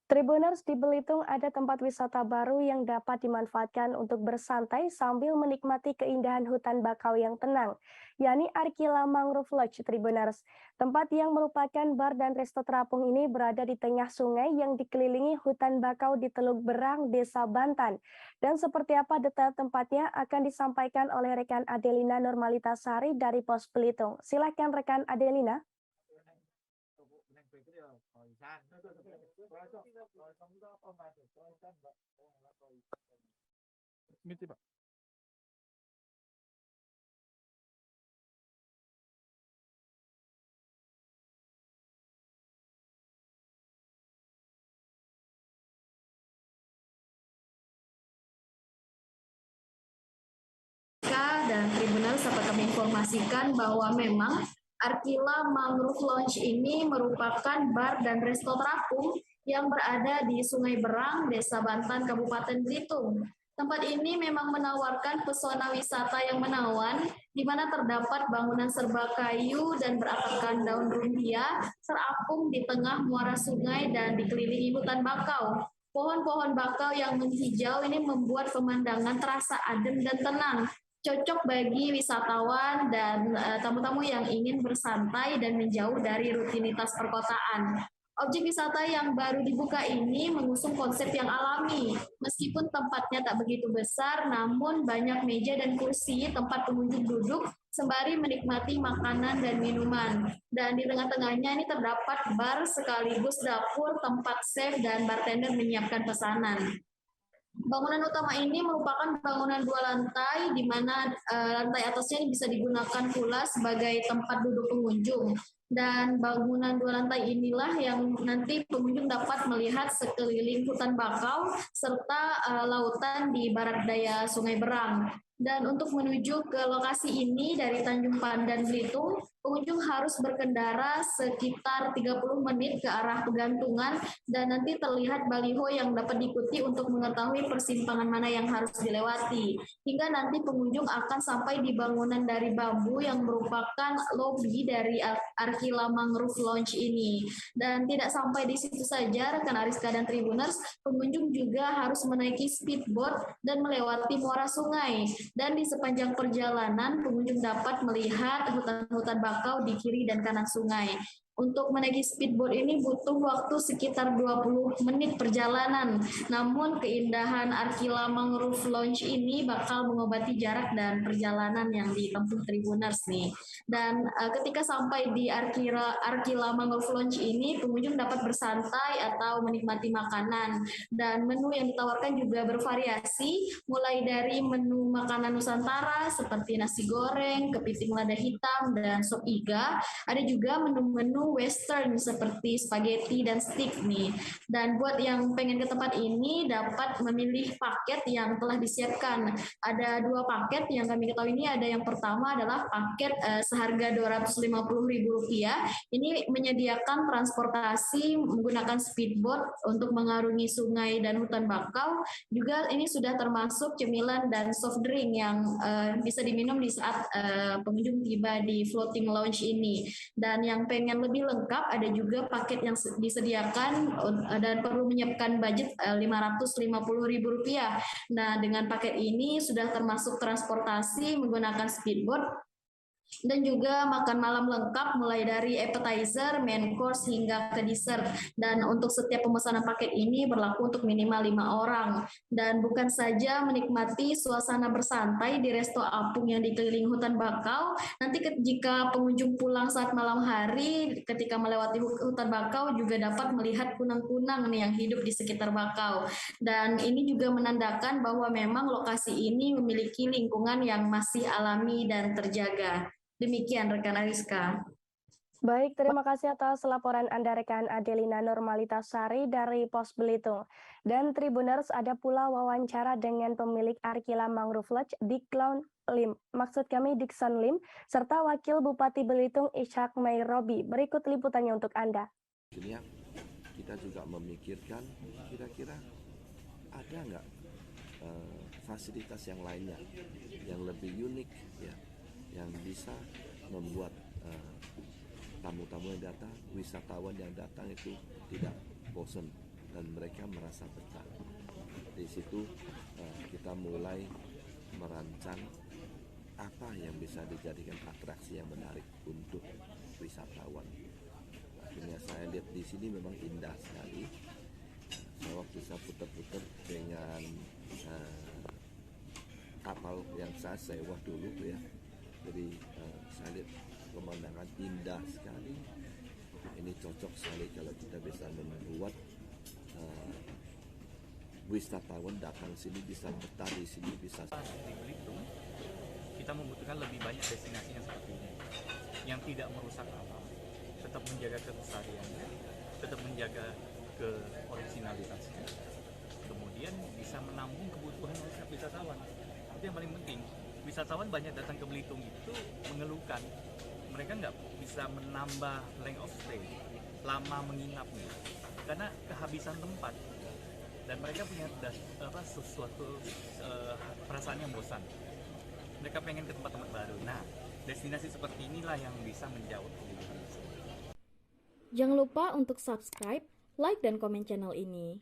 Tribuners di Belitung ada tempat wisata baru yang dapat dimanfaatkan untuk bersantai sambil menikmati keindahan hutan bakau yang tenang, yakni Arkila Mangrove Lodge Tribuners. Tempat yang merupakan bar dan resto terapung ini berada di tengah sungai yang dikelilingi hutan bakau di Teluk Berang, Desa Bantan. Dan seperti apa detail tempatnya akan disampaikan oleh rekan Adelina Normalitasari dari Pos Belitung. Silakan rekan Adelina. Gitu, Pak. Dan Tribuners dapat kami informasikan bahwa memang Arkila Mangrove Lounge ini merupakan bar dan resto terapung yang berada di Sungai Berang, Desa Bantan, Kabupaten Belitung. Tempat ini memang menawarkan pesona wisata yang menawan, di mana terdapat bangunan serba kayu dan beratapkan daun rumbia, terapung di tengah muara sungai dan dikelilingi hutan bakau. Pohon-pohon bakau yang menghijau ini membuat pemandangan terasa adem dan tenang, cocok bagi wisatawan dan tamu-tamu yang ingin bersantai dan menjauh dari rutinitas perkotaan. Objek wisata yang baru dibuka ini mengusung konsep yang alami. Meskipun tempatnya tak begitu besar, namun banyak meja dan kursi tempat pengunjung duduk sembari menikmati makanan dan minuman. Dan di tengah-tengahnya ini terdapat bar sekaligus dapur tempat chef dan bartender menyiapkan pesanan. Bangunan utama ini merupakan bangunan 2 lantai, di mana lantai atasnya ini bisa digunakan pula sebagai tempat duduk pengunjung. Dan bangunan 2 lantai inilah yang nanti pengunjung dapat melihat sekeliling hutan bakau serta lautan di barat daya Sungai Berang. Dan untuk menuju ke lokasi ini dari Tanjung Pandan, Belitung, pengunjung harus berkendara sekitar 30 menit ke arah Pegantungan dan nanti terlihat baliho yang dapat diikuti untuk mengetahui persimpangan mana yang harus dilewati. Hingga nanti pengunjung akan sampai di bangunan dari bambu yang merupakan lobi dari Arkila Mangrove Lounge ini. Dan tidak sampai di situ saja, rekan Ariska dan Tribuners, pengunjung juga harus menaiki speedboat dan melewati muara sungai. Dan di sepanjang perjalanan, pengunjung dapat melihat hutan-hutan bakau di kiri dan kanan sungai. Untuk menaiki speedboat ini butuh waktu sekitar 20 menit perjalanan. Namun keindahan Arkila Mangrove Lounge ini bakal mengobati jarak dan perjalanan yang ditempuh Tribuners nih. Dan ketika sampai di Arkila Mangrove Lounge ini, pengunjung dapat bersantai atau menikmati makanan. Dan menu yang ditawarkan juga bervariasi, mulai dari menu makanan Nusantara seperti nasi goreng, kepiting lada hitam, dan sop iga. Ada juga menu-menu western seperti spaghetti dan steak nih. Dan buat yang pengen ke tempat ini dapat memilih paket yang telah disiapkan. Ada 2 paket yang kami ketahui ini. Ada yang pertama adalah paket seharga Rp250.000. Ini menyediakan transportasi menggunakan speedboat untuk mengarungi sungai dan hutan bakau. Juga ini sudah termasuk cemilan dan soft drink yang bisa diminum di saat pengunjung tiba di floating lounge ini. Dan yang pengen lebih lengkap ada juga paket yang disediakan dan perlu menyiapkan budget Rp550.000. Nah, dengan paket ini sudah termasuk transportasi menggunakan speedboat dan juga makan malam lengkap mulai dari appetizer, main course hingga ke dessert. Dan untuk setiap pemesanan paket ini berlaku untuk minimal 5 orang. Dan bukan saja menikmati suasana bersantai di resto apung yang dikelilingi hutan bakau, nanti jika pengunjung pulang saat malam hari ketika melewati hutan bakau juga dapat melihat kunang-kunang nih yang hidup di sekitar bakau. Dan ini juga menandakan bahwa memang lokasi ini memiliki lingkungan yang masih alami dan terjaga. Demikian rekan Ariska. Baik, terima kasih atas laporan Anda rekan Adelina Normalitasari dari Pos Belitung. Dan Tribuners, ada pula wawancara dengan pemilik Arkila Mangrove Lodge, Dixon Lim, serta Wakil Bupati Belitung Ishak Mayrobi. Berikut liputannya untuk Anda. Kita juga memikirkan kira-kira ada nggak fasilitas yang lainnya yang lebih unik ya, yang bisa membuat tamu-tamu yang datang, wisatawan yang datang itu tidak bosan. dan mereka merasa betah. Di situ kita mulai merancang apa yang bisa dijadikan atraksi yang menarik untuk wisatawan. Akhirnya saya lihat di sini memang indah sekali. Saya waktu saya putar-putar dengan kapal yang saya sewa dulu ya. Jadi saya lihat pemandangan indah sekali. Ini cocok sekali kalau kita bisa membuat wisatawan datang sini bisa betah di sini, bisa. Di Belitung kita membutuhkan lebih banyak destinasi yang seperti ini, yang tidak merusak alam, tetap menjaga kelestariannya, tetap menjaga keoriginalitasnya, kemudian bisa menampung kebutuhan wisatawan. Itu yang paling penting. Wisatawan banyak datang ke Belitung itu mengeluhkan mereka nggak bisa menambah length of stay, lama menginapnya, karena kehabisan tempat. Dan mereka punya sesuatu perasaan yang bosan. Mereka pengen ke tempat-tempat baru. Nah, destinasi seperti inilah yang bisa menjawab kebutuhan tersebut. Jangan lupa untuk subscribe, like, dan komen channel ini.